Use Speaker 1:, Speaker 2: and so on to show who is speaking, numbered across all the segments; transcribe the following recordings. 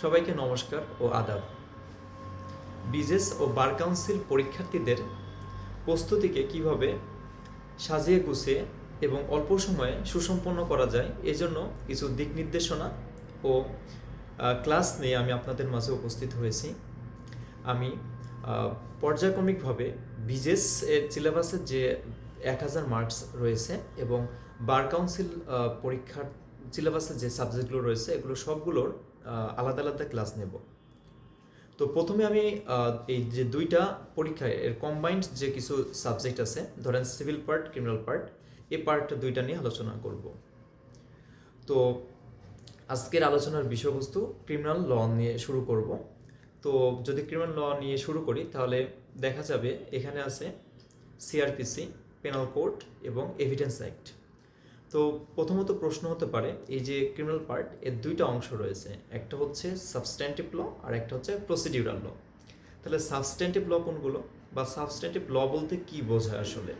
Speaker 1: সবাইকে নমস্কার ও আদাব। বিজেস ও বার কাউন্সিল পরীক্ষার্থীদের প্রস্তুতিকে কিভাবে সাজিয়ে গুছিয়ে এবং অল্প সময়ে সুসম্পন্ন করা যায় এজন্য কিছু দিক নির্দেশনা ও ক্লাস নিয়ে আমি আপনাদের মাঝে উপস্থিত হয়েছি। আমি পর্যায়ক্রমিকভাবে বিজেস এর সিলেবাসের যে 1000 মার্কস রয়েছে এবং বার কাউন্সিল পরীক্ষার সিলেবাসের যে সাবজেক্টগুলো রয়েছে এগুলো সবগুলোর আলাদা আলাদা ক্লাস নেব। তো প্রথমে আমি এই যে দুইটা পরীক্ষায় এর কম্বাইন্ড যে কিছু সাবজেক্ট আছে, ধরেন সিভিল পার্ট, ক্রিমিনাল পার্ট, এই পার্ট দুইটা নিয়ে আলোচনা করব। তো আজকের আলোচনার বিষয়বস্তু ক্রিমিনাল ল নিয়ে শুরু করব। তো যদি ক্রিমিনাল ল নিয়ে শুরু করি তাহলে দেখা যাবে এখানে আছে সিআরপিসি, পেনাল কোড এবং এভিডেন্স অ্যাক্ট। তো প্রথমত প্রশ্ন হতে পারে এই যে ক্রিমিনাল পার্ট এর দুইটা অংশ রয়েছে, একটা হচ্ছে সাবস্ট্যান্টিভ ল আর একটা হচ্ছে প্রসিডিউরাল ল। তাহলে সাবস্ট্যান্টিভ ল কোনগুলো বা সাবস্ট্যান্টিভ ল বলতে কি বোঝায় আসলে?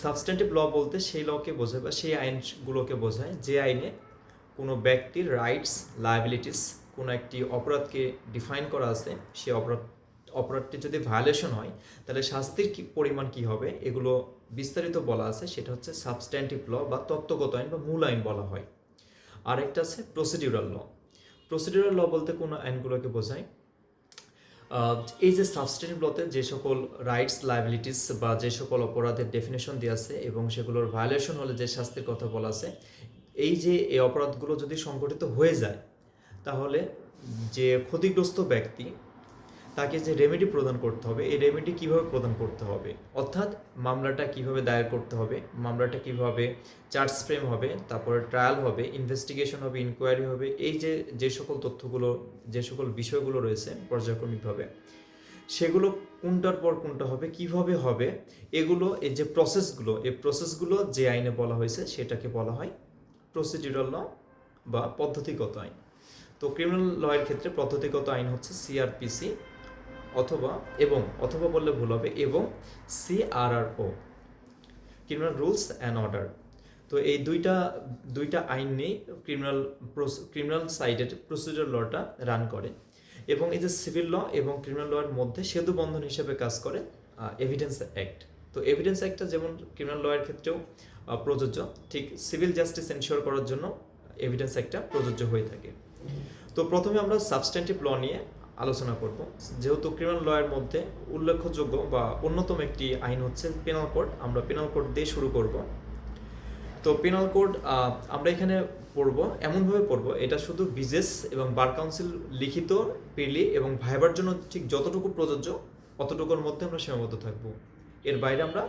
Speaker 1: সাবস্ট্যান্টিভ ল বলতে সেই লকে বোঝায় বা সেই আইনগুলোকে বোঝায় যে আইনে কোনো ব্যক্তির রাইটস, লায়াবিলিটিস, কোনো একটি অপরাধকে ডিফাইন করা আছে, সে অপরাধটি যদি ভায়োলেশন হয় তাহলে শাস্তির পরিমাণ কি হবে এগুলো বিস্তারিত বলা আছে, সেটা হচ্ছে সাবস্ট্যান্টিভ ল বা তত্ত্বগত আইন বা মূল আইন বলা হয়। আর একটা আছে প্রসিডিউরাল ল। প্রসিডিউরাল ল বলতে কোন আইনগুলোকে বোঝায়? এই যে সাবস্ট্যান্টিভ লতে যে সকল রাইটস, লায়াবিলিটিস বা যে সকল অপরাধের ডেফিনেশন দেওয়া আছে এবং সেগুলোর ভায়োলেশন হলে যে শাস্তির কথা বলা আছে, এই যে এই অপরাধগুলো যদি সংঘটিত হয়ে যায় তাহলে যে ক্ষতিগ্রস্ত ব্যক্তি তাকে যে রেমেডি প্রদান করতে হবে, এই রেমেডি কিভাবে প্রদান করতে হবে, অর্থাৎ মামলাটা কিভাবে দায়ের করতে হবে, মামলাটা কিভাবে চার্জ ফ্রেম হবে, তারপরে ট্রায়াল হবে, ইনভেস্টিগেশন হবে, ইনকোয়ারি হবে, এই যে সকল তথ্যগুলো, যে সকল বিষয়গুলো রয়েছে পর্যায়ক্রমিকভাবে, সেগুলো কোনটার পর কোনটা হবে, কিভাবে হবে, এগুলো এই যে প্রসেসগুলো, এই প্রসেসগুলো যে আইনে বলা হয়েছে সেটাকে বলা হয় প্রসিডিউরাল ল বা পদ্ধতিগত আইন। তো ক্রিমিনাল লয়ের ক্ষেত্রে পদ্ধতিগত আইন হচ্ছে সিআরপিসি অথবা বললে ভুল হবে, এবং সিআরআরও, ক্রিমিনাল রুলস অ্যান্ড অর্ডার। তো এই দুইটা আইন নিয়ে ক্রিমিনাল সাইডের প্রসিডিউর লটা রান করে। এবং এই যে সিভিল ল এবং ক্রিমিনাল লয়ের মধ্যে সেতু বন্ধন হিসেবে কাজ করে এভিডেন্স অ্যাক্ট। তো এভিডেন্স অ্যাক্টটা যেমন ক্রিমিনাল লয়ের ক্ষেত্রেও প্রযোজ্য, ঠিক সিভিল জাস্টিস এনশিওর করার জন্য এভিডেন্স অ্যাক্টটা প্রযোজ্য হয়ে থাকে। তো প্রথমে আমরা সাবস্ট্যান্টিভ ল নিয়ে আলোচনা করব। যেহেতু ক্রিমিনাল লয়ের মধ্যে উল্লেখযোগ্য বা অন্যতম একটি আইন হচ্ছে পেনাল কোড, আমরা পেনাল কোড দিয়ে শুরু করব। তো পেনাল কোড আমরা এখানে পড়ব, এমনভাবে পড়ব এটা শুধু বিজেস এবং বার কাউন্সিল লিখিত, প্রিলি এবং ভাইবার জন্য ঠিক যতটুকু প্রযোজ্য অতটুকুর মধ্যে আমরা সীমাবদ্ধ থাকব। এর বাইরে আমরা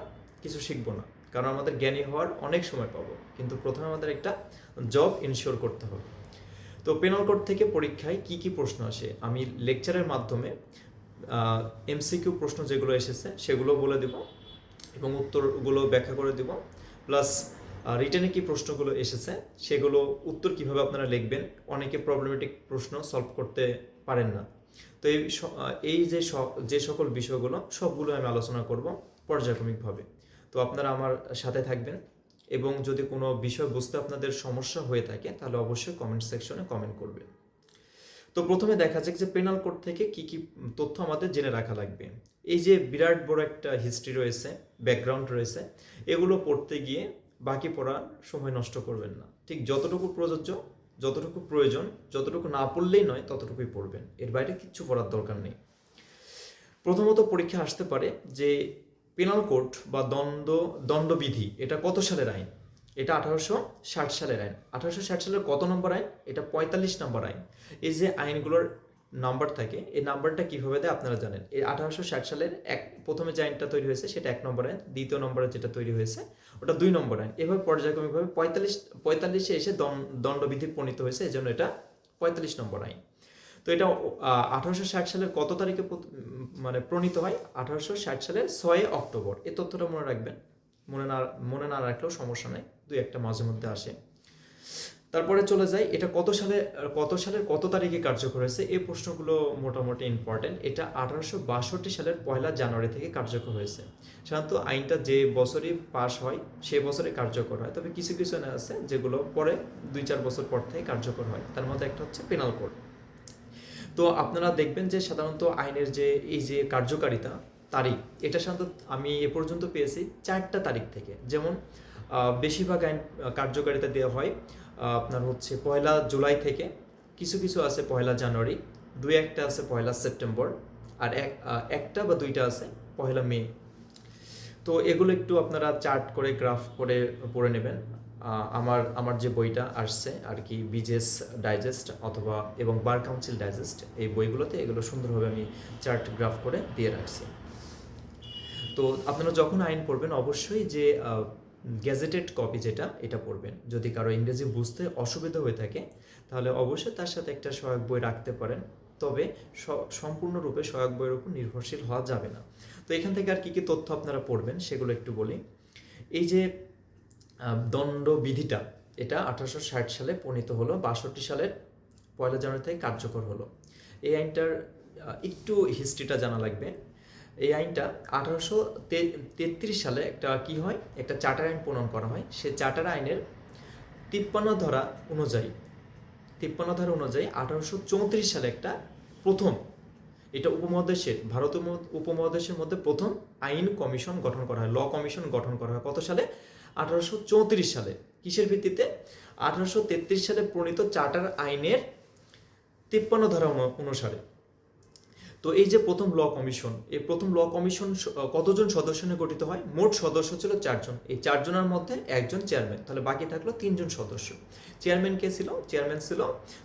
Speaker 1: কিছু শিখব না, কারণ আমাদের জ্ঞানী হওয়ার অনেক সময় পাবো, কিন্তু প্রথমে আমাদের একটা জব ইনশিওর করতে হবে। তো পেনাল কোড থেকে পরীক্ষায় কি কি প্রশ্ন আসে আমি লেকচারের মাধ্যমে এমসিকিউ প্রশ্ন যেগুলো এসেছে সেগুলো বলে দেব এবং উত্তরগুলো ব্যাখ্যা করে দেব, প্লাস রিটেনে কি প্রশ্নগুলো এসেছে সেগুলো উত্তর কিভাবে আপনারা লিখবেন। অনেকে প্রবলেমেটিক প্রশ্ন সলভ করতে পারেন না, তো এই যে সকল বিষয়গুলো সবগুলো আমি আলোচনা করব পর্যায়ক্রমিকভাবে। তো আপনারা আমার সাথে থাকবেন এবং যদি কোনো বিষয় বুঝতে আপনাদের সমস্যা হয়ে থাকে তাহলে অবশ্যই কমেন্ট সেকশনে কমেন্ট করবেন। তো প্রথমে দেখা যাক যে পেনাল কোড থেকে কি কি তথ্য আমাদের জেনে রাখা লাগবে। এই যে বিরাট বড় একটা হিস্ট্রি রয়েছে, ব্যাকগ্রাউন্ড রয়েছে, এগুলো পড়তে গিয়ে বাকি পড়ার সময় নষ্ট করবেন না। ঠিক যতটুকু প্রযোজ্য, যতটুকু প্রয়োজন, যতটুকু না পড়লেই নয় ততটুকুই পড়বেন, এর বাইরে কিচ্ছু পড়ার দরকার নেই। প্রথমত পরীক্ষা আসতে পারে যে পেনাল কোড বা দণ্ডবিধি এটা কত সালের আইন? এটা 1860 সালের আইন। 1860 সালের কত নম্বর আইন? এটা 45 নম্বর আইন। এই যে আইনগুলোর নাম্বার থাকে, এই নাম্বারটা কিভাবে দেয় আপনারা জানেন। এই 1860 সালের প্রথমে যে আইনটা তৈরি হয়েছে সেটা 1 নম্বর আইন, দ্বিতীয় নম্বরে যেটা তৈরি হয়েছে ওটা 2 নম্বর আইন। এভাবে পর্যায়ক্রমিকভাবে 45-এ এসে দণ্ডবিধি প্রণীত হয়েছে, এজন্য এটা 45 নম্বর আইন। তো এটা 1860 সালের কত তারিখে প্রণীত হয়? 1860 সালের 6 অক্টোবর। এই তথ্যটা মনে রাখবেন, মনে না রাখলেও সমস্যা নেই, দুই একটা মাঝে মধ্যে আসে। তারপরে চলে যাই, এটা কত সালের কত তারিখে কার্যকর হয়েছে? এই প্রশ্নগুলো মোটামুটি ইম্পর্টেন্ট। এটা 1862 সালের 1 জানুয়ারি থেকে কার্যকর হয়েছে। সাধারণত আইনটা যে বছরই পাস হয় সেই বছরে কার্যকর হয়, তবে কিছু আছে যেগুলো পরে 2-4 বছর পর থেকে কার্যকর হয়। তার মধ্যে একটা হচ্ছে পেনাল কোড। তো আপনারা দেখবেন যে সাধারণত আইনের যে এই যে কার্যকারিতা তারিখ, এটা সাধারণত আমি এ পর্যন্ত পেয়েছি 4টা তারিখ থেকে। যেমন বেশিরভাগ আইন কার্যকারিতা দেওয়া হয় আপনার হচ্ছে 1 জুলাই থেকে, কিছু কিছু আছে 1 জানুয়ারি, 2-1টা আছে 1 সেপ্টেম্বর, আর একটা বা 2টা আছে 1 মে। তো এগুলো একটু আপনারা চার্ট করে গ্রাফ করে পড়ে নেবেন। আমার যে বইটা আসছে আর কি, বিজেস ডাইজেস্ট অথবা এবং বার কাউন্সিল ডাইজেস্ট, এই বইগুলোতে এগুলো সুন্দরভাবে আমি চার্ট গ্রাফ করে দিয়ে রাখছি। তো আপনারা যখন আইন পড়বেন অবশ্যই যে গ্যাজেটেড কপি যেটা, এটা পড়বেন। যদি কারো ইংরেজি বুঝতে অসুবিধা হয়ে থাকে তাহলে অবশ্যই তার সাথে একটা সহায়ক বই রাখতে পারেন, তবে সম্পূর্ণরূপে সহায়ক বইয়ের উপর নির্ভরশীল হওয়া যাবে না। তো এখান থেকে আর কী কী তথ্য আপনারা পড়বেন সেগুলো একটু বলি। এই যে দণ্ডবিধিটা, এটা 1860 সালে প্রণীত হলো, 62 সালের 1 জানুয়ারি থেকে কার্যকর হলো। এই আইনটার একটু হিস্ট্রিটা জানা লাগবে। এই আইনটা 1833 সালে একটা কি হয়, একটা চার্টার আইন প্রণয়ন করা হয়। সে চার্টার আইনের 53 ধারা অনুযায়ী 1834 সালে একটা প্রথম, এটা উপমহাদেশের, ভারতীয় উপমহাদেশের মধ্যে প্রথম আইন কমিশন গঠন করা হয়, ল কমিশন গঠন করা হয়। কত সালে? 1834 সালে। কিসের ভিত্তিতে? 1833 সালে প্রণীত চার্টার আইনের 53 ধারা অনুসারে। তো এই যে প্রথম ল কমিশন, এই প্রথম ল কমিশন কতজন সদস্য নিয়ে গঠিত হয়? মোট সদস্য ছিল 4 জন। এই 4 জনের মধ্যে একজন চেয়ারম্যান, তাহলে বাকি থাকলো 3 জন সদস্য। চেয়ারম্যান কে ছিল? চেয়ারম্যান ছিল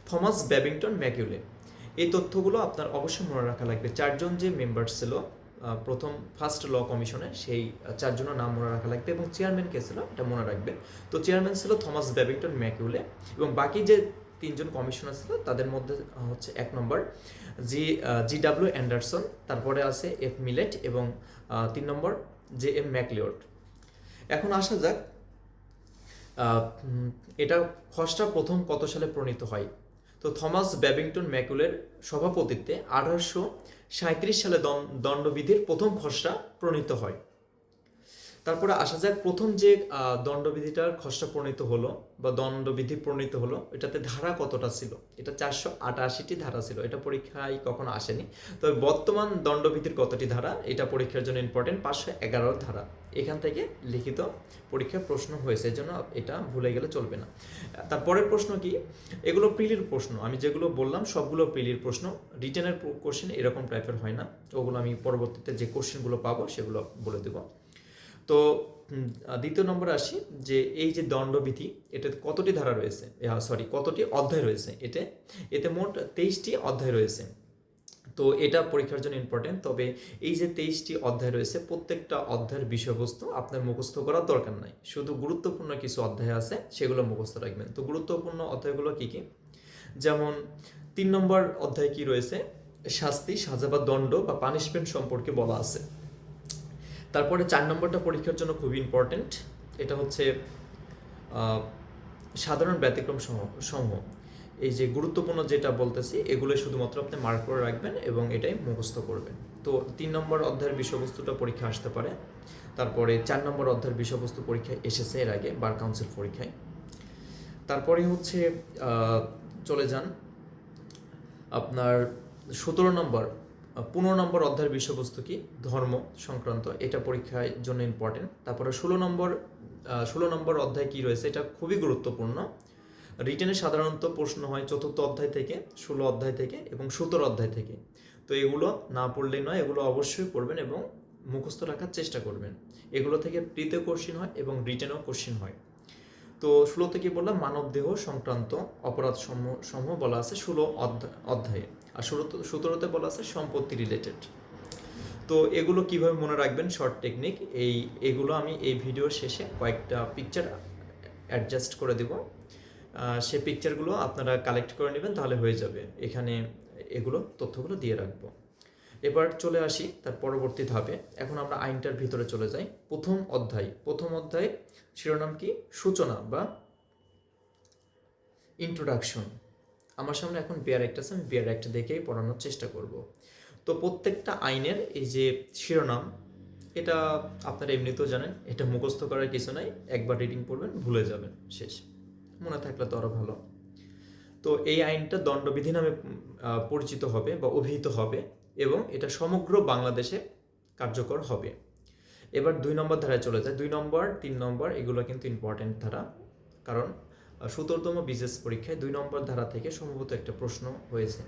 Speaker 1: থমাস ব্যাবিংটন ম্যাকিউলে। এই তথ্যগুলো আপনার অবশ্যই মনে রাখা লাগবে। 4 জন যে মেম্বার ছিল প্রথম ফার্স্ট ল কমিশনে, সেই 4 জনের নাম মনে রাখা লাগবে, এবং চেয়ারম্যান কে ছিল এটা মনে রাখবে। তো চেয়ারম্যান ছিল থমাস ব্যাবিংটন ম্যাকিউলে, এবং বাকি যে 3 জন কমিশনার ছিল তাদের মধ্যে হচ্ছে 1 নম্বর জি.ডব্লিউ. অ্যান্ডারসন, তারপরে আছে এফ মিলেট, এবং 3 নম্বর জে.এম. ম্যাকলিওড। এখন আসা যাক এটা খসড়া প্রথম কত সালে প্রণীত হয়। তো থমাস ব্যাবিংটন ম্যাকুলের সভাপতিত্বে 1837 সালে দণ্ডবিধির প্রথম খসড়া প্রণীত হয়। তারপরে আসা যাক প্রথম যে দণ্ডবিধিটার খসড়া প্রণীত হলো বা দণ্ডবিধি প্রণীত হলো, এটাতে ধারা কতটা ছিল? এটা 488টি ধারা ছিল। এটা পরীক্ষায় কখনো আসেনি। তবে বর্তমান দণ্ডবিধির কতটি ধারা, এটা পরীক্ষার জন্য ইম্পর্টেন্ট, 511 ধারা। এখান থেকে লিখিত পরীক্ষায় প্রশ্ন হয়েছে, এজন্য এটা ভুলে গেলে চলবে না। তারপরের প্রশ্ন কি? এগুলো প্রিলির প্রশ্ন, আমি যেগুলো বললাম সবগুলো প্রিলির প্রশ্ন। রিটেনের কোশ্চেন এরকম টাইপের হয় না, ওগুলো আমি পরবর্তীতে যে কোশ্চেনগুলো পাবো সেগুলো বলে দেবো। তো দ্বিতীয় নম্বরে আসি, যে এই যে দণ্ডবিধি, এটা কতটি ধারা রয়েছে, কতটি অধ্যায় রয়েছে? এতে মোট 23টি অধ্যায় রয়েছে। তো এটা পরীক্ষার জন্য ইম্পর্টেন্ট। তবে এই যে 23টি অধ্যায় রয়েছে, প্রত্যেকটা অধ্যায়ের বিষয়বস্তু আপনার মুখস্থ করার দরকার নাই, শুধু গুরুত্বপূর্ণ কিছু অধ্যায় আছে সেগুলো মুখস্থ রাখবেন। তো গুরুত্বপূর্ণ অধ্যায়গুলো কি কি? যেমন 3 নম্বর অধ্যায় কি রয়েছে? শাস্তি, সাজা বা দণ্ড বা পানিশমেন্ট সম্পর্কে বলা আছে। তারপরে 4 নম্বরটা পরীক্ষার জন্য খুবই ইম্পর্টেন্ট, এটা হচ্ছে সাধারণ ব্যতিক্রম সমূহ। এই যে গুরুত্বপূর্ণ যেটা বলতেছি, এগুলো শুধুমাত্র আপনি মার্ক করে রাখবেন এবং এটাই মুখস্থ করবেন। তো 3 নম্বর অধ্যায়ের বিষয়বস্তুটা পরীক্ষা আসতে পারে। তারপরে 4 নম্বর অধ্যায়ের বিষয়বস্তু পরীক্ষায় এসেছে এর আগে বার কাউন্সিল পরীক্ষায়। তারপরে হচ্ছে চলে যান আপনার 17 নম্বর 15 নম্বর অধ্যায়ের বিষয়বস্তু কি? ধর্ম সংক্রান্ত, এটা পরীক্ষার জন্য ইম্পর্টেন্ট। তারপরে 16 নম্বর অধ্যায় কি রয়েছে, এটা খুবই গুরুত্বপূর্ণ। রিটেনে সাধারণত প্রশ্ন হয় 4র্থ অধ্যায় থেকে, 16 অধ্যায় থেকে এবং 17 অধ্যায় থেকে। তো এগুলো না পড়লেই নয়, এগুলো অবশ্যই পড়বেন এবং মুখস্থ রাখার চেষ্টা করবেন। এগুলো থেকে প্রিতে কোশ্চিন হয় এবং রিটেনেও কোশ্চিন হয়। তো 16 থেকে বললাম মানবদেহ সংক্রান্ত অপরাধ সমূহ বলা আছে 16 অধ্যায়ে, আর 17তে বলা আছে সম্পত্তি রিলেটেড। তো এগুলো কিভাবে মনে রাখবেন, শর্ট টেকনিক, এগুলো আমি এই ভিডিওর শেষে কয়েকটা পিকচার অ্যাডজাস্ট করে দেব। সে পিকচারগুলো আপনারা কালেক্ট করে নেবেন, তাহলে হয়ে যাবে। এখানে এগুলো তথ্যগুলো দিয়ে রাখবো। এবার চলে আসি তার পরবর্তী ধাপে। এখন আমরা আইনটার ভিতরে চলে যাই। প্রথম অধ্যায় শিরোনাম কি? সূচনা বা ইন্ট্রোডাকশন। আমার সামনে এখন বিয়ার অ্যাক্ট আছে, আমি বিয়ার অ্যাক্ট দেখেই পড়ানোর চেষ্টা করব। তো প্রত্যেকটা আইনের এই যে শিরোনাম, এটা আপনারা এমনিতেও জানেন, এটা মুখস্থ করার কিছু নাই, একবার রিডিং পড়বেন ভুলে যাবেন, শেষ। মনে থাকলে তো আরও ভালো। তো এই আইনটা দণ্ডবিধি নামে পরিচিত হবে বা অভিহিত হবে এবং এটা সমগ্র বাংলাদেশে কার্যকর হবে। এবার 2 নম্বর ধারায় চলে যায়। 2 নম্বর 3 নম্বর এগুলো কিন্তু ইম্পর্টেন্ট ধারা, কারণ 17তম বিসিএস পরীক্ষায় 2 নম্বর ধারা থেকে সম্ভবত একটা প্রশ্ন হয়েছে।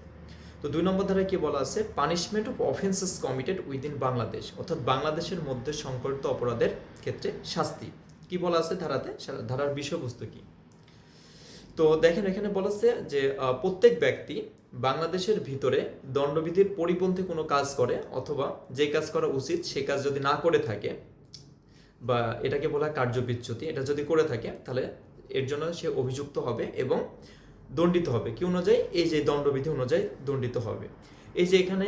Speaker 1: তো 2 নম্বর ধারায় কি বলা আছে, punishment of offences committed within Bangladesh, অর্থাৎ বাংলাদেশের মধ্যে সংঘটিত অপরাধের ক্ষেত্রে শাস্তি। কি বলা আছে ধারাতে, ধারার বিষয়বস্তু কি? তো দেখেন এখানে বলা আছে যে প্রত্যেক ব্যক্তি বাংলাদেশের ভিতরে দণ্ডবিধির পরিপন্থী কোনো কাজ করে অথবা যে কাজ করা উচিত সে কাজ যদি না করে থাকে, বা এটাকে বলা হয় কার্যবিচ্যুতি, এটা যদি করে থাকে তাহলে এর জন্য সে অভিযুক্ত হবে এবং দণ্ডিত হবে। কি অনুযায়ী? এই যে দণ্ডবিধি অনুযায়ী দণ্ডিত হবে। এই যে এখানে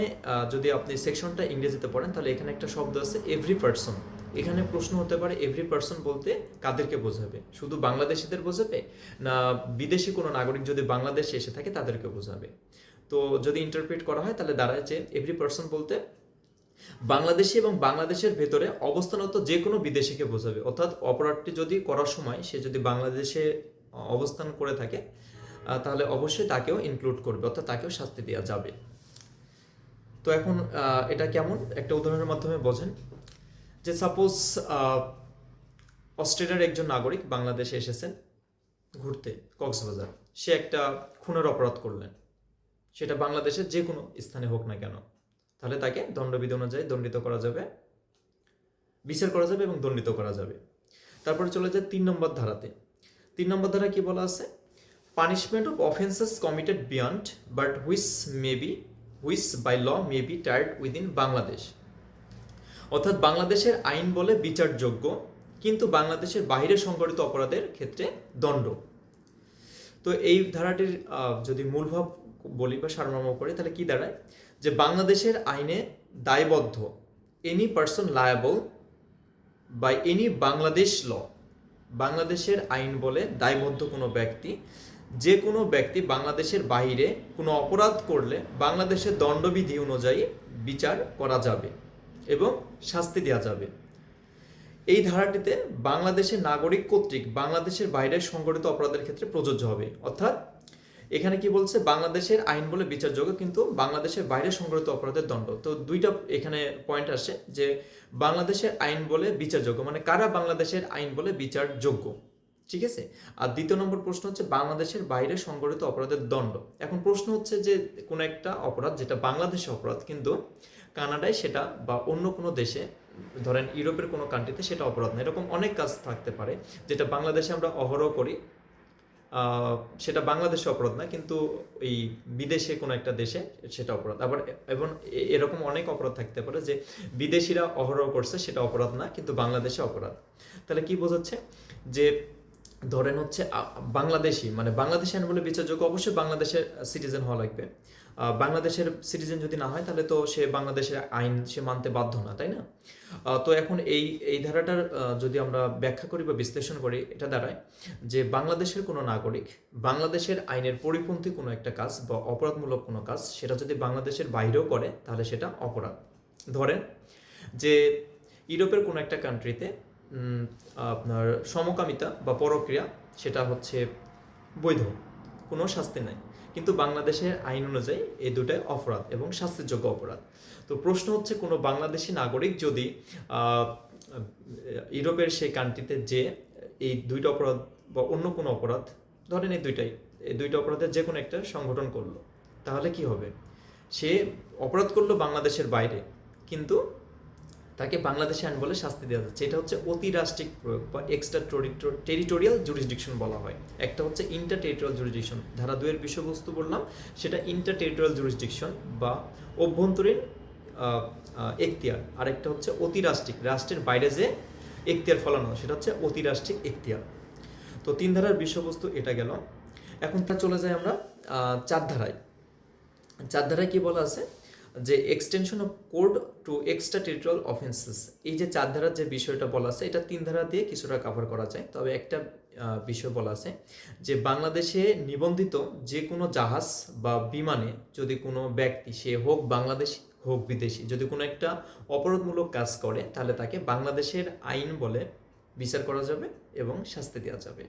Speaker 1: যদি আপনি সেকশনটা ইংরেজিতে পড়েন তাহলে এখানে একটা শব্দ আছে এভরি পার্সন। এখানে প্রশ্ন হতে পারে এভরি পার্সন বলতে কাদেরকে বোঝাবে? শুধু বাংলাদেশিদের বোঝাবে, না বিদেশি কোনো নাগরিক যদি বাংলাদেশে এসে থাকে তাদেরকে বোঝাবে? তো যদি ইন্টারপ্রেট করা হয় তাহলে দাঁড়ায় যে এভরি পার্সন বলতে বাংলাদেশি এবং বাংলাদেশের ভেতরে অবস্থানরত যে কোনো বিদেশিকে বোঝাবে। অর্থাৎ অপরাধটি যদি করার সময় সে যদি বাংলাদেশে অবস্থান করে থাকে তাহলে অবশ্যই তাকেও ইনক্লুড করবে, অর্থাৎ তাকেও শাস্তি দেওয়া যাবে। তো এখন এটা কেমন একটা উদাহরণের মাধ্যমে বোঝেন যে সাপোজ অস্ট্রেলিয়ার একজন নাগরিক বাংলাদেশে এসেছেন ঘুরতে কক্সবাজার, সে একটা খুনের অপরাধ করলেন, সেটা বাংলাদেশের যে কোনো স্থানে হোক না কেন, তাহলে তাকে দণ্ডবিধি অনুযায়ী দণ্ডিত করা যাবে, বিচার করা যাবে এবং দণ্ডিত করা যাবে। তারপরে চলে যায় 3 নম্বর ধারাতে। 3 নম্বর ধারা কি বলা আছে, punishment of offences committed beyond but which by law may be tried within Bangladesh, অর্থাৎ বাংলাদেশের আইন বলে বিচারযোগ্য কিন্তু বাংলাদেশের বাইরে সংঘটিত অপরাধের ক্ষেত্রে দণ্ড। তো এই ধারাটির যদি মূলভাব বলি বা সারমর্ম করি তাহলে কি দাঁড়ায়, যে বাংলাদেশের আইনে দায়বদ্ধ any person liable by any Bangladesh law, বাংলাদেশের আইন বলে দায়বদ্ধ কোনো ব্যক্তি, যে কোনো ব্যক্তি বাংলাদেশের বাইরে কোনো অপরাধ করলে বাংলাদেশের দণ্ডবিধি অনুযায়ী বিচার করা যাবে এবং শাস্তি দেওয়া যাবে। এই ধারাটিতে বাংলাদেশের নাগরিক কর্তৃক বাংলাদেশের বাইরে সংঘটিত অপরাধের ক্ষেত্রে প্রযোজ্য হবে। অর্থাৎ এখানে কি বলছে, বাংলাদেশের আইন বলে বিচারযোগ্য কিন্তু বাংলাদেশের বাইরে সংঘটিত অপরাধের দণ্ড। তো দুইটা এখানে পয়েন্ট আসে যে বাংলাদেশের আইন বলে বিচারযোগ্য মানে কারা বাংলাদেশের আইন বলে বিচারযোগ্য, ঠিক আছে। আর 2 নম্বর প্রশ্ন হচ্ছে বাংলাদেশের বাইরে সংঘটিত অপরাধের দণ্ড। এখন প্রশ্ন হচ্ছে যে কোনো একটা অপরাধ যেটা বাংলাদেশে অপরাধ কিন্তু কানাডায় সেটা বা অন্য কোনো দেশে, ধরেন ইউরোপের কোনো কান্ট্রিতে সেটা অপরাধ না, এরকম অনেক কাজ থাকতে পারে যেটা বাংলাদেশে আমরা অহরহ করি, সেটা বাংলাদেশে অপরাধ না কিন্তু এই বিদেশে কোনো একটা দেশে সেটা অপরাধ। আবার এবং এরকম অনেক অপরাধ থাকতে পারে যে বিদেশিরা অহরহ করছে সেটা অপরাধ না কিন্তু বাংলাদেশে অপরাধ। তাহলে কি বোঝাচ্ছে, যে ধরেন হচ্ছে বাংলাদেশি মানে বাংলাদেশি আইন বলে বিচারযোগ্য, অবশ্যই বাংলাদেশের সিটিজেন হওয়া লাগবে। বাংলাদেশের সিটিজেন যদি না হয় তাহলে তো সে বাংলাদেশের আইন সে মানতে বাধ্য না, তাই না? তো এখন এই ধারাটার যদি আমরা ব্যাখ্যা করি বা বিশ্লেষণ করি, এটা দাঁড়ায় যে বাংলাদেশের কোনো নাগরিক বাংলাদেশের আইনের পরিপন্থী কোনো একটা কাজ বা অপরাধমূলক কোনো কাজ সেটা যদি বাংলাদেশের বাইরেও করে তাহলে সেটা অপরাধ। ধরেন যে ইউরোপের কোনো একটা কান্ট্রিতে আপনার সমকামিতা বা পরক্রিয়া সেটা হচ্ছে বৈধ, কোনো শাস্তি নাই, কিন্তু বাংলাদেশের আইন অনুযায়ী এই দুটাই অপরাধ এবং শাস্তিযোগ্য অপরাধ। তো প্রশ্ন হচ্ছে কোনো বাংলাদেশি নাগরিক যদি ইউরোপের সেই কান্ট্রিতে যে এই দুইটা অপরাধ বা অন্য কোনো অপরাধ, ধরেন এই দুইটা অপরাধের যে কোনো একটা সংগঠন করলো, তাহলে কি হবে, সে অপরাধ করলো বাংলাদেশের বাইরে কিন্তু তাকে বাংলাদেশে আইন বলে শাস্তি দেওয়া যাচ্ছে। এটা হচ্ছে অতিরাষ্ট্রিক প্রয়োগ বা এক্সট্রা টেরিটোরিয়াল জুরিসডিকশন বলা হয়। একটা হচ্ছে ইন্টার টেরিটোরিয়াল জুরিসডিকশন, ধারা 2 এর বিষয়বস্তু বললাম সেটা ইন্টার টেরিটোরিয়াল জুরিসডিকশন বা অভ্যন্তরীণ এখতিয়ার, আরেকটা হচ্ছে অতিরাষ্ট্রিক রাষ্ট্রের বাইরে যে এখতিয়ার ফলানো সেটা হচ্ছে অতিরাষ্ট্রিক এখতিয়ার। তো 3 ধারার বিষয়বস্তু এটা গেল। এখন তা চলে যায় আমরা 4 ধারায়। 4 ধারায় কি বলা আছে, যে extension of code to extraterritorial offences. এই যে 4 ধারার যে বিষয়টা বলা আছে এটা 3 ধারা দিয়ে কিছুটা কভার করা যায়, তবে একটা বিষয় বলা আছে যে বাংলাদেশে নিবন্ধিত যে কোনো জাহাজ বা বিমানে যদি কোনো ব্যক্তি সে হোক বাংলাদেশি হোক বিদেশি যদি কোনো একটা অপরাধমূলক কাজ করে তাহলে তাকে বাংলাদেশের আইন বলে বিচার করা যাবে এবং শাস্তি দেওয়া যাবে।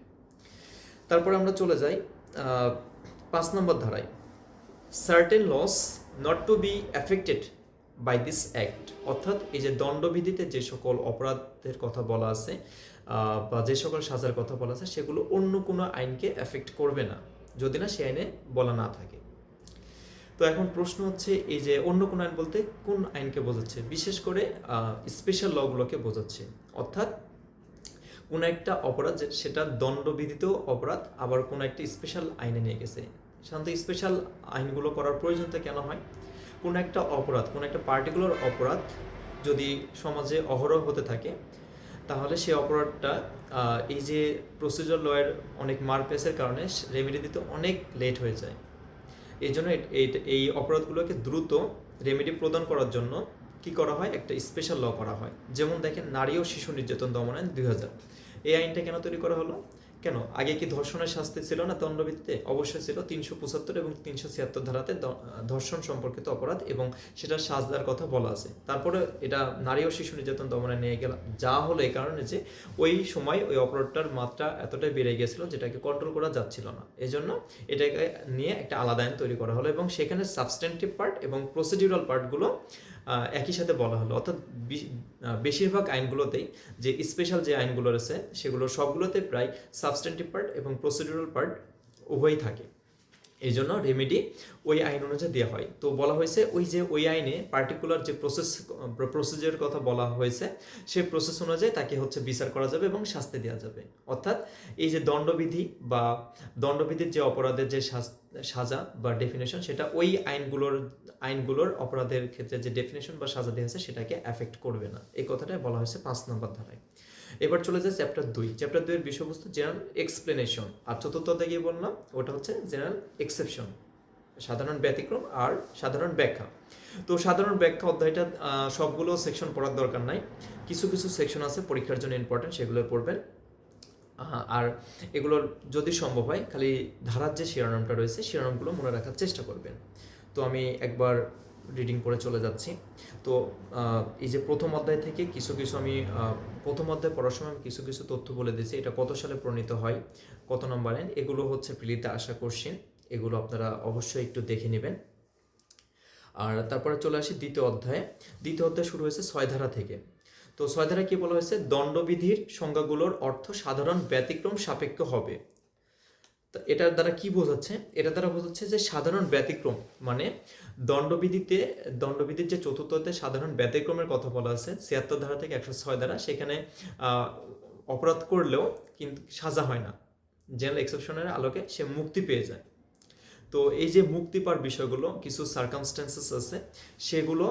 Speaker 1: তারপরে আমরা চলে যাই 5 নম্বর ধারায় certain laws not to be affected by this act, অর্থাৎ এই যে দণ্ডবিধিতে যে সকল অপরাধের কথা বলা আছে বা যে সকল সাজার কথা বলা আছে সেগুলো অন্য কোনো আইনকে এফেক্ট করবে না যদি না সে আইনে বলা না থাকে। তো এখন প্রশ্ন হচ্ছে এই যে অন্য কোন আইন বলতে কোন আইনকে বোঝাচ্ছে? বিশেষ করে স্পেশাল লগুলোকে বোঝাচ্ছে, অর্থাৎ কোন একটা অপরাধ সেটা দণ্ডবিধিতেও অপরাধ আবার কোন একটা স্পেশাল আইনে নিয়ে গেছে। সাধারণত স্পেশাল আইনগুলো করার প্রয়োজনটা কেন হয়? কোন একটা অপরাধ, কোন একটা পার্টিকুলার অপরাধ যদি সমাজে অহরহ হতে থাকে তাহলে সেই অপরাধটা এই যে প্রসিজার লয়ের অনেক মারপ্যাচের কারণে রেমেডি দিতে অনেক লেট হয়ে যায়। এই জন্য এই অপরাধগুলোকে দ্রুত রেমেডি প্রদান করার জন্য কি করা হয়? একটা স্পেশাল ল করা হয়। যেমন দেখেন নারী ও শিশু নির্যাতন দমন আইন 2000, এই আইনটা কেন তৈরি করা হলো? কেন আগে কি ধর্ষণের শাস্তি ছিল না দণ্ডবিধিতে? অবশ্যই ছিল। 375 এবং 376 ধারাতে ধর্ষণ সম্পর্কিত অপরাধ এবং সেটার সাজদার কথা বলা আছে। তারপরে এটা নারী ও শিশু নির্যাতন দমনে নিয়ে গেল, যা হলো এই কারণে যে ওই সময় ওই অপরাধটার মাত্রা এতটাই বেড়ে গেছিল যেটাকে কন্ট্রোল করা যাচ্ছিল না। এজন্য এটাকে নিয়ে একটা আলাদা আইন তৈরি করা হলো এবং সেখানে সাবস্টেন্টিভ পার্ট এবং প্রসিডিউরাল পার্টগুলো একই সাথে বলা হলো। অর্থাৎ বেশিরভাগ আইনগুলোতেই যে স্পেশাল যে আইনগুলো রয়েছে সেগুলো সবগুলোতে প্রায় সাবস্টেন্টিভ পার্ট এবং প্রসিডিউরাল পার্ট উভয়ই থাকে। এই জন্য রেমেডি ওই আইন অনুযায়ী দেওয়া হয়। তো বলা হয়েছে ওই আইনে পার্টিকুলার যে প্রসিজারের কথা বলা হয়েছে সেই প্রসেস অনুযায়ী তাকে বিচার করা যাবে এবং শাস্তি দেওয়া যাবে। অর্থাৎ এই যে দণ্ডবিধি বা দণ্ডবিধির যে অপরাধের যে সাজা বা ডেফিনেশন সেটা ওই আইনগুলোর অপরাধের ক্ষেত্রে যে ডেফিনেশন বা সাজা দেওয়া আছে সেটাকে এফেক্ট করবে না। এই কথাটাই বলা হয়েছে 5 নম্বর ধারায়। এবার চলে যায় চ্যাপ্টার 2। চ্যাপ্টার 2 এর বিষয়বস্তু জেনারেল এক্সপ্লেনেশন, আর চতুর্থ অধ্যায়ে গিয়ে বললাম ওটা হচ্ছে জেনারেল এক্সেপশন, সাধারণ ব্যতিক্রম আর সাধারণ ব্যাখ্যা। তো সাধারণ ব্যাখ্যা অধ্যায়টা সবগুলো সেকশন পড়ার দরকার নাই, কিছু কিছু সেকশন আছে পরীক্ষার জন্য ইম্পর্টেন্ট, সেগুলো পড়বেন। আর এগুলোর যদি সম্ভব হয় খালি ধারার যে শিরোনামটা রয়েছে শিরোনামগুলো মনে রাখার চেষ্টা করবেন। তো আমি একবার রিডিং করে চলে যাচ্ছি। তো এই যে প্রথম অধ্যায় থেকে কিছু কিছু আমি প্রথম অধ্যায় পড়ার সময় কিছু কিছু তথ্য বলে দিয়েছি, এটা কত সালে প্রণীত হয়, কত নম্বর আইন, এগুলো প্রিলিতে আসা কোশ্চেন, এগুলো আপনারা অবশ্যই একটু দেখে নেবেন। আর তারপরে চলে আসি দ্বিতীয় অধ্যায়। দ্বিতীয় অধ্যায় শুরু হয়েছে 6 ধারা থেকে। তো 6 ধারা কি বলা হয়েছে? দণ্ডবিধির সংজ্ঞাগুলোর অর্থ সাধারণ ব্যতিক্রম সাপেক্ষ হবে। এটার দ্বারা কি বোঝাচ্ছে? এটা দ্বারা বোঝাচ্ছে যে সাধারণ ব্যতিক্রম মানে দণ্ডবিধির যে চতুর্থ অধ্যায়ে সাধারণ ব্যতিক্রমের কথা বলা আছে 76 ধারা থেকে 106 ধারা, সেখানে অপরাধ করলেও কিন্তু সাজা হয় না, জেনারেল এক্সেপশনের আলোকে সে মুক্তি পেয়ে যায়। তো এই যে মুক্তি পাওয়ার বিষয়গুলো কিছু সার্কামস্ট্যান্সেস আছে, সেগুলো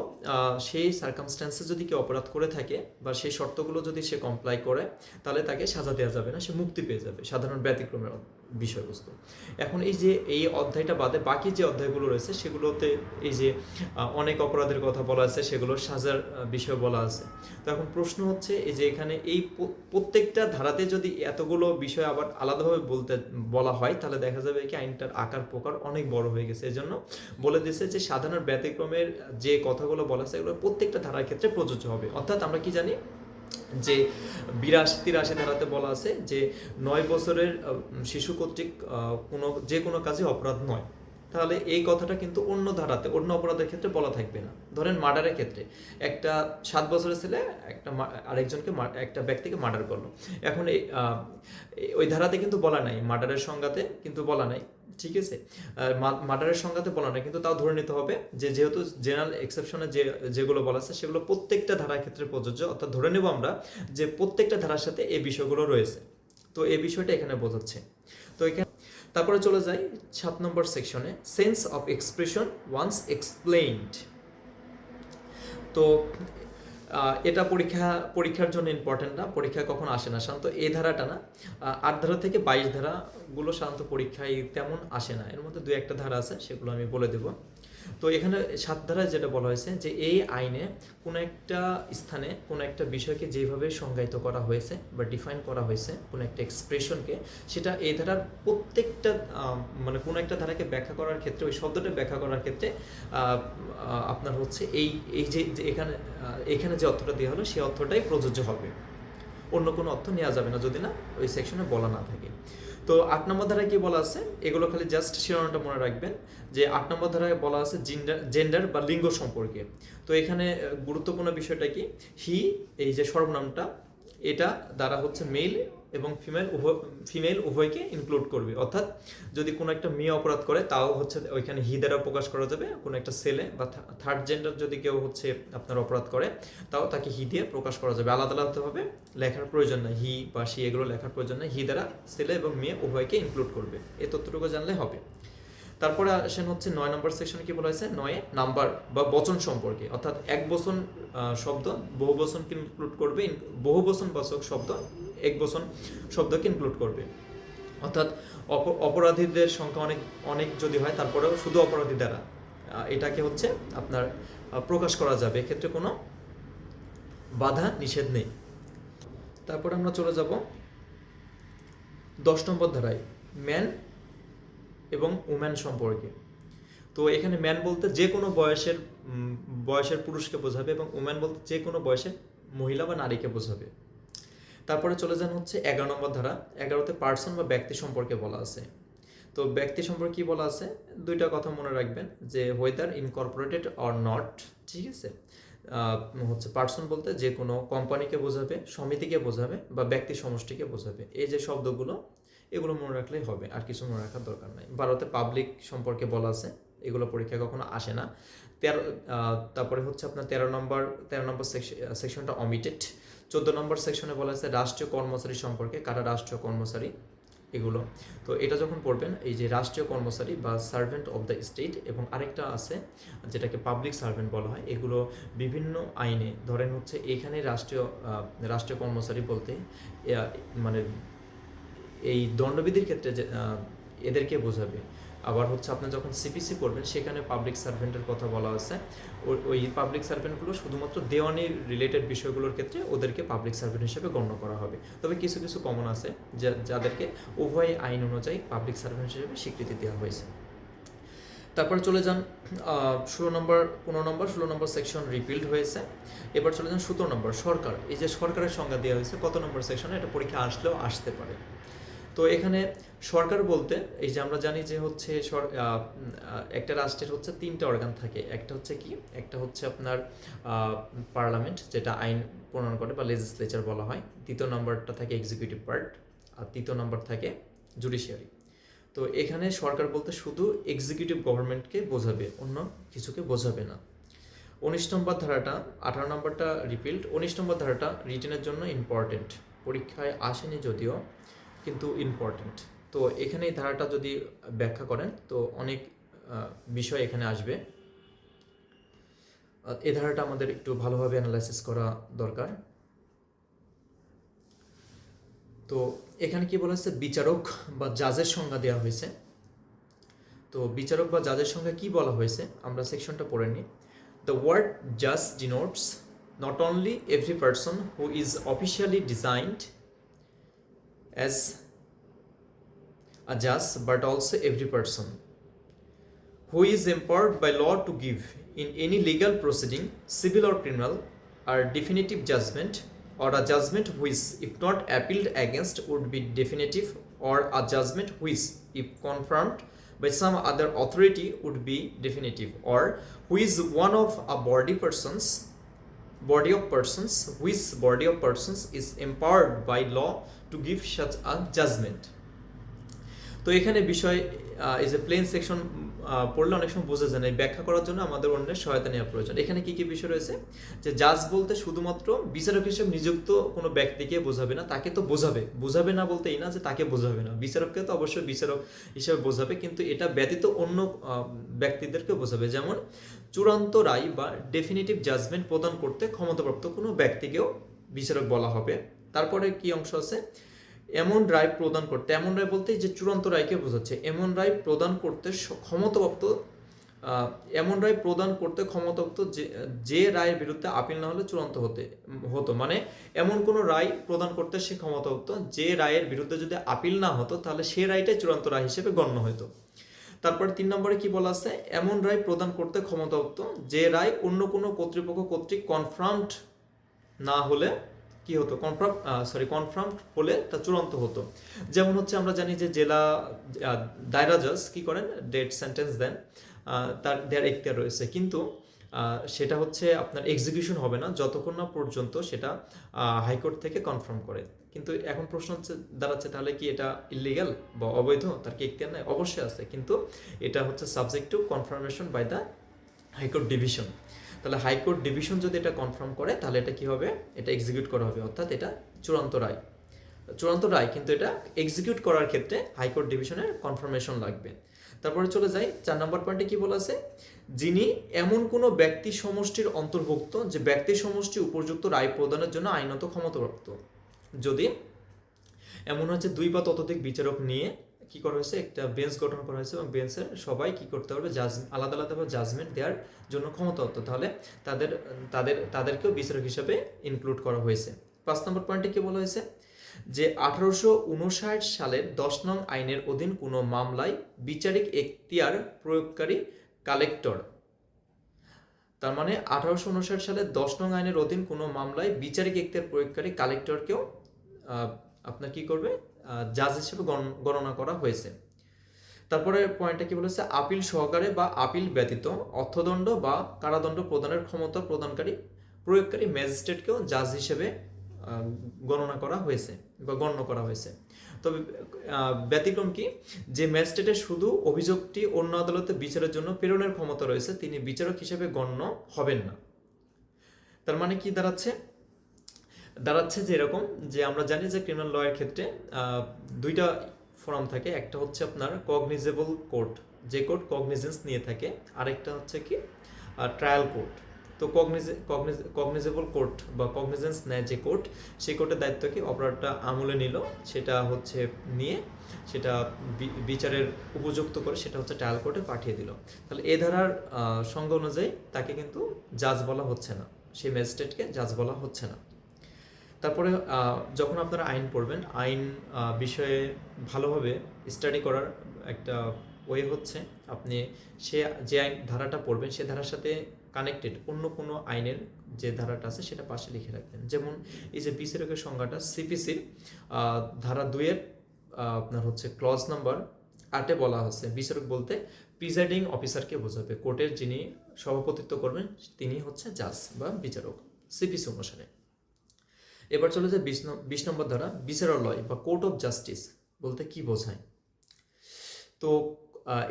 Speaker 1: সেই সার্কামস্ট্যান্সে যদি কেউ অপরাধ করে থাকে বা সেই শর্তগুলো যদি সে কমপ্লাই করে তাহলে তাকে সাজা দেওয়া যাবে না, সে মুক্তি পেয়ে যাবে, সাধারণ ব্যতিক্রমের বিষয়বস্তু। এখন এই যে এই অধ্যায়টা বাদে বাকি যে অধ্যায়গুলো রয়েছে সেগুলোতে এই যে অনেক অপরাধের কথা বলা আছে, সেগুলোর সাজার বিষয় বলা আছে। তো এখন প্রশ্ন হচ্ছে এই যে এখানে এই প্রত্যেকটা ধারাতে যদি এতগুলো বিষয় আবার আলাদাভাবে বলা হয় তাহলে দেখা যাবে কি আইনটার আকার প্রকার অনেক বড় হয়ে গেছে। এজন্য বলে দিয়েছে যে সাধারণ ব্যতিক্রমের যে কথাগুলো বলা আছে এগুলো প্রত্যেকটা ধারার ক্ষেত্রে প্রযোজ্য হবে। অর্থাৎ আমরা কি জানি যে 82-83 ধারাতে বলা আছে যে 9 বছরের শিশু কর্তৃক যে কোনো কাজে অপরাধ নয়, তাহলে এই কথাটা কিন্তু অন্য ধারাতে অন্য অপরাধের ক্ষেত্রে বলা থাকবে না। ধরেন মার্ডারের ক্ষেত্রে একটা 7 বছরের ছেলে একটা ব্যক্তিকে মার্ডার করলো, এখন ওই ধারাতে কিন্তু বলা নাই, মার্ডারের সংজ্ঞাতে কিন্তু বলা নাই, ঠিক আছে, মার্ডারের সংজ্ঞাতে বলা নাই, কিন্তু তাও ধরে নিতে হবে যে যেহেতু জেনারেল এক্সেপশনে যেগুলো বলা আছে সেগুলো প্রত্যেকটা ধারার ক্ষেত্রে প্রযোজ্য। অর্থাৎ ধরে নেব আমরা যে প্রত্যেকটা ধারার সাথে এই বিষয়গুলো রয়েছে। তো এই বিষয়টা এখানে বোঝাচ্ছে। তো এখানে তারপরে চলে যাই 7 নম্বর সেকশনে, sense of expression once explained. তো এটা পরীক্ষার জন্য ইম্পর্টেন্ট না, পরীক্ষায় কখন আসে না সাধারণত এই ধারাটা না, 8 ধারা থেকে 22 ধারাগুলো সাধারণত পরীক্ষায় তেমন আসে না, এর মধ্যে 2-1টা ধারা আছে সেগুলো আমি বলে দেবো। তো এখানে 7 ধারায় যেটা বলা হয়েছে যে এই আইনে কোনো একটা স্থানে কোনো একটা বিষয়কে যেভাবে সংজ্ঞায়িত করা হয়েছে বা ডিফাইন করা হয়েছে কোনো একটা এক্সপ্রেশনকে, সেটা এই ধারার প্রত্যেকটা মানে কোনো একটা ধারাকে ব্যাখ্যা করার ক্ষেত্রে ওই শব্দটা ব্যাখ্যা করার ক্ষেত্রে আপনার এই যে এখানে যে অর্থটা দেওয়া হলো সেই অর্থটাই প্রযোজ্য হবে। অন্য কোনো অর্থ নেওয়া যাবে না যদি না ওই সেকশনে বলা না থাকে। তো 8 নম্বর ধারায় কি বলা আছে, এগুলো খালি জাস্ট শিরোনামটা মনে রাখবেন যে 8 নম্বর ধারায় বলা আছে জেন্ডার বা লিঙ্গ সম্পর্কে। তো এখানে গুরুত্বপূর্ণ বিষয়টা কি, হি এই যে সর্বনামটা এটা দ্বারা হচ্ছে মেল এবং ফিমেল উভয়কে ইনক্লুড করবে। অর্থাৎ যদি কোনো একটা মেয়ে অপরাধ করে তাও হচ্ছে ওইখানে হি দ্বারা প্রকাশ করা যাবে, কোনো একটা ছেলে বা থার্ড জেন্ডার যদি কেউ হচ্ছে আপনার অপরাধ করে তাও তাকে হি দিয়ে প্রকাশ করা যাবে। আলাদা আলাদাভাবে লেখার প্রয়োজন নাই, হি বা সি এগুলো লেখার প্রয়োজন নাই, হি দ্বারা ছেলে এবং মেয়ে উভয়কে ইনক্লুড করবে, এই তথ্যটুকু জানলে হবে। তারপরে আসেন হচ্ছে 9 নম্বর সেকশনে কি বলা হয়েছে, 9 নাম্বার বা বচন সম্পর্কে। অর্থাৎ এক বচন শব্দ বহু বচনকে ইনক্লুড করবে, বহু বচন বাচক শব্দ এক বচন শব্দকে ইনক্লুড করবে। অর্থাৎ অপরাধীদের সংখ্যা অনেক অনেক যদি হয় তারপরেও শুধু অপরাধী দ্বারা এটাকে হচ্ছে আপনার প্রকাশ করা যাবে, এক্ষেত্রে কোনো বাধা নিষেধ নেই। তারপরে আমরা চলে যাব 10 নম্বর ধারায়, ম্যান এবং উম্যান সম্পর্কে। তো এখানে ম্যান বলতে যে কোনো বয়সের পুরুষকে বোঝাবে এবং উম্যান বলতে যে কোনো বয়সের মহিলা বা নারীকে বোঝাবে। তারপরে চলে যান হচ্ছে 11 নম্বর ধারা, 11তে পার্সন বা ব্যক্তি সম্পর্কে বলা আছে। তো ব্যক্তি সম্পর্কে কি বলা আছে, দুইটা কথা মনে রাখবেন যে হোয়েদার ইনকর্পোরেটেড অর নট, ঠিক আছে। হচ্ছে পার্সন বলতে যে কোনো কোম্পানিকে বোঝাবে, সমিতিকে বোঝাবে বা ব্যক্তি সমষ্টিকে বোঝাবে। এই যে শব্দগুলো এগুলো মনে রাখলেই হবে, আর কিছু মনে রাখার দরকার নাই। 12তে পাবলিক সম্পর্কে বলা আছে, এগুলো পরীক্ষা কখনো আসে না। তারপরে হচ্ছে আপনার 13 নম্বর সেকশনটা অমিটেড। 14 নম্বর সেকশনে বলা আছে রাষ্ট্রীয় কর্মচারী সম্পর্কে, কারা রাষ্ট্রীয় কর্মচারী এগুলো। তো এটা যখন পড়বেন এই যে রাষ্ট্রীয় কর্মচারী বা সার্ভেন্ট অফ দ্য স্টেট, এবং আরেকটা আছে যেটাকে পাবলিক সার্ভেন্ট বলা হয়, এগুলো বিভিন্ন আইনে ধরেন হচ্ছে এখানে রাষ্ট্রীয় কর্মচারী বলতে মানে এই দণ্ডবিধির ক্ষেত্রে যে এদেরকে বোঝাবে। আবার হচ্ছে আপনি যখন সিপিসি করবেন সেখানে পাবলিক সার্ভেন্টের কথা বলা আছে, ওই পাবলিক সার্ভেন্টগুলো শুধুমাত্র দেওয়ানি রিলেটেড বিষয়গুলোর ক্ষেত্রে ওদেরকে পাবলিক সার্ভেন্ট হিসেবে গণ্য করা হবে। তবে কিছু কিছু কমন আছে যাদেরকে উভয় আইন অনুযায়ী পাবলিক সার্ভেন্ট হিসেবে স্বীকৃতি দেওয়া হয়েছে। তারপর চলে যান 15 নম্বর 16 নম্বর সেকশন রিপিল্ড হয়েছে। এবার চলে যান 17 নম্বর সরকার। এই যে সরকারের সংজ্ঞা দেওয়া হয়েছে কত নম্বর সেকশনে, এটা পরীক্ষা আসলেও আসতে পারে। তো এখানে সরকার বলতে এই যে আমরা জানি যে হচ্ছে একটা রাষ্ট্রের হচ্ছে 3টা অর্গান থাকে, একটা হচ্ছে কি, একটা হচ্ছে আপনার পার্লামেন্ট যেটা আইন প্রণয়ন করে বা লেজিসলেচার বলা হয়, দ্বিতীয় নম্বরটা থাকে এক্সিকিউটিভ পার্ট, আর তৃতীয় নম্বর থাকে জুডিশিয়ারি। তো এখানে সরকার বলতে শুধু এক্সিকিউটিভ গভর্নমেন্টকে বোঝাবে, অন্য কিছুকে বোঝাবে না। 19 নম্বর ধারাটা, 18 নম্বরটা রিপিল্ড। 19 নম্বর ধারাটা রিটেনের জন্য ইম্পর্টেন্ট, পরীক্ষায় আসেনি যদিও কিন্তু ইম্পর্টেন্ট। তো এখানে এই ধারাটা যদি ব্যাখ্যা করেন তো অনেক বিষয় এখানে আসবে, এই ধারাটা আমাদের একটু ভালোভাবে অ্যানালাইসিস করা দরকার। তো এখানে কি বলা হয়েছে, বিচারক বা জাজের সংজ্ঞা দেওয়া হয়েছে। তো বিচারক বা জাজের সংজ্ঞা কি বলা হয়েছে আমরা সেকশনটা পড়ে নিই। দ্য ওয়ার্ড জাজ denotes not only every person who is officially designed as a judge but also every person who is empowered by law to give in any legal proceeding, civil or criminal, a definitive judgment, or a judgment which if not appealed against would be definitive, or a judgment which if confirmed by some other authority would be definitive, or who is one of a body of persons which body of persons is empowered by law to give such a judgment. তো এখানে বিষয় এই যে plane section পড়লে অনেক সময় বোঝা যায় না, ব্যাখ্যা করার জন্য আমাদের অন্যের সহায়তা নেওয়া প্রয়োজন। এখানে কি কি বিষয় রয়েছে, যে জাজ বলতে শুধুমাত্র বিচারক হিসেবে নিযুক্ত কোনো ব্যক্তিকে বোঝাবে না, তাকে তো বোঝাবে না বলতে এই না যে তাকে বোঝাবে না, বিচারককে তো অবশ্যই বিচারক হিসেবে বোঝাবে, কিন্তু এটা ব্যতীত অন্য ব্যক্তিদেরকে বোঝাবে। যেমন চূড়ান্ত রায় বা ডেফিনিটিভ জাজমেন্ট প্রদান করতে ক্ষমতাপ্রাপ্ত কোনো ব্যক্তিকেও বিচারক বলা হবে। তারপরে কি অংশ আছে, এমন রায় প্রদান করতে, এমন রায় বলতে যে চূড়ান্ত রায়কে বোঝাচ্ছে, এমন রায় প্রদান করতে ক্ষমতাপ্রাপ্ত যে রায়ের বিরুদ্ধে আপিল না হলে চূড়ান্ত হতো, মানে এমন কোনো রায় প্রদান করতে সে ক্ষমতাপ্রাপ্ত যে রায়ের বিরুদ্ধে যদি আপিল না হতো তাহলে সে রায়টাই চূড়ান্ত রায় হিসেবে গণ্য হতো। তারপরে 3 নম্বরে কি বলা আছে, এমন রায় প্রদান করতে ক্ষমতাপ্রাপ্ত যে রায় অন্য কোনো কর্তৃপক্ষ কর্তৃক কনফার্মড না হলে কি হতো, কনফার্ম হলে তা চূড়ান্ত হতো। যেমন হচ্ছে আমরা জানি যে জেলা দায়রা জজ কি করেন, ডেথ সেন্টেন্স দেন, তার দেয়ার এখতিয়ার রয়েছে, কিন্তু সেটা হচ্ছে আপনার এক্সিকিউশন হবে না যতক্ষণ না পর্যন্ত সেটা হাইকোর্ট থেকে কনফার্ম করে। কিন্তু এখন প্রশ্ন হচ্ছে দাঁড়াচ্ছে, তাহলে কি এটা ইলিগাল বা অবৈধ, তার কি এখতিয়ার নেই? অবশ্যই আছে, কিন্তু এটা হচ্ছে subject to confirmation by the high court division. তাহলে হাইকোর্ট ডিভিশন যদি এটা কনফার্ম করে তাহলে এটা কি হবে, এটা এক্সিকিউট করা হবে, অর্থাৎ এটা চূড়ান্ত রায়। চূড়ান্ত রায়, কিন্তু এটা এক্সিকিউট করার ক্ষেত্রে হাইকোর্ট ডিভিশনের কনফার্মেশন লাগবে। তারপরে চলে যাই 4 নম্বর পয়েন্টে কি বলা আছে, যিনি এমন কোনো ব্যক্তি সমষ্টির অন্তর্ভুক্ত যে ব্যক্তি সমষ্টি উপযুক্ত রায় প্রদানের জন্য আইনত ক্ষমতাপ্রাপ্ত। যদি এমন হচ্ছে 2 বা ততোধিক বিচারক নিয়ে কি করা হয়েছে, একটা বেঞ্চ গঠন করা হয়েছে এবং বেঞ্চের সবাই কি করতে পারবে, আলাদা আলাদাভাবে জাজমেন্ট দেওয়ার জন্য ক্ষমতাপ্রাপ্ত, তাহলে তাদেরকেও বিচারক হিসাবে ইনক্লুড করা হয়েছে। 5 নম্বর পয়েন্টে কি বলা হয়েছে, যে 1859 সালের 10 নং আইনের অধীন কোনো মামলায় বিচারিক এখতিয়ার প্রয়োগকারী কালেক্টর, তার মানে 1859 সালের 10 নং আইনের অধীন কোনো মামলায় বিচারিক এখতিয়ার প্রয়োগকারী কালেক্টরকেও আপনার কি করবে, জাজ হিসেবে গণনা করা হয়েছে। তারপরে পয়েন্টটা কি বলেছে, আপিল সহকারে বা আপিল ব্যতীত অর্থদণ্ড বা কারাদণ্ড প্রদানের ক্ষমতা প্রয়োগকারী ম্যাজিস্ট্রেটকেও জাজ হিসেবে গণনা করা হয়েছে বা গণ্য করা হয়েছে। তবে ব্যতিক্রম কি, যে ম্যাজিস্ট্রেটের শুধু অভিযোগটি অন্য আদালতে বিচারের জন্য প্রেরণের ক্ষমতা রয়েছে তিনি বিচারক হিসেবে গণ্য হবেন না। তার মানে কি দাঁড়াচ্ছে যে এরকম, যে আমরা জানি যে ক্রিমিনাল লয়ের ক্ষেত্রে 2টা ফর্ম থাকে, একটা হচ্ছে আপনার কগনিজেবল কোর্ট, যে কোর্ট কগনিজেন্স নিয়ে থাকে, আরেকটা হচ্ছে কি ট্রায়াল কোর্ট। তো কগনিজেবল কোর্ট বা কগনিজেন্স নেয় যে কোর্ট, সেই কোর্টের দায়িত্ব কি, অপরাধটা আমলে নিল, সেটা হচ্ছে নিয়ে সেটা বিচারের উপযুক্ত করে সেটা হচ্ছে ট্রায়াল কোর্টে পাঠিয়ে দিল। তাহলে এ ধারার সংজ্ঞা অনুযায়ী তাকে কিন্তু জাজ বলা হচ্ছে না, সেই ম্যাজিস্ট্রেটকে জাজ বলা হচ্ছে না। তারপরে যখন আপনারা আইন পড়বেন, আইন বিষয়ে ভালোভাবে স্টাডি করার একটা ওয়ে হচ্ছে আপনি যে আইন ধারাটা পড়বেন সে ধারার সাথে কানেক্টেড অন্য কোনো আইনের যে ধারাটা আছে সেটা পাশে লিখে রাখবেন। যেমন এই যে বিচারকের সংজ্ঞাটা সিপিসির ধারা 2-এর আপনার হচ্ছে ক্লজ নাম্বার 8-এ বলা হচ্ছে, বিচারক বলতে প্রিজাইডিং অফিসারকে বোঝাবে, কোর্টের যিনি সভাপতিত্ব করবেন তিনি হচ্ছে জাজ বা বিচারক সিপিসি অনুসারে। এবার চলে যায় 20 নম্বর ধারা, বিচারালয় বা কোর্ট অফ জাস্টিস বলতে কি বোঝায়। তো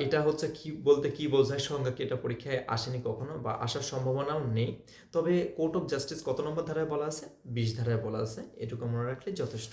Speaker 1: এটা হচ্ছে কি বলতে কি বোঝায়, সংজ্ঞা কি এটা পরীক্ষায় আসেনি কখনো বা আসার সম্ভাবনাও নেই। তবে কোর্ট অফ জাস্টিস কত নম্বর ধারায় বলা আছে, 20 ধারায় বলা আছে, এটুকু মনে রাখলে যথেষ্ট।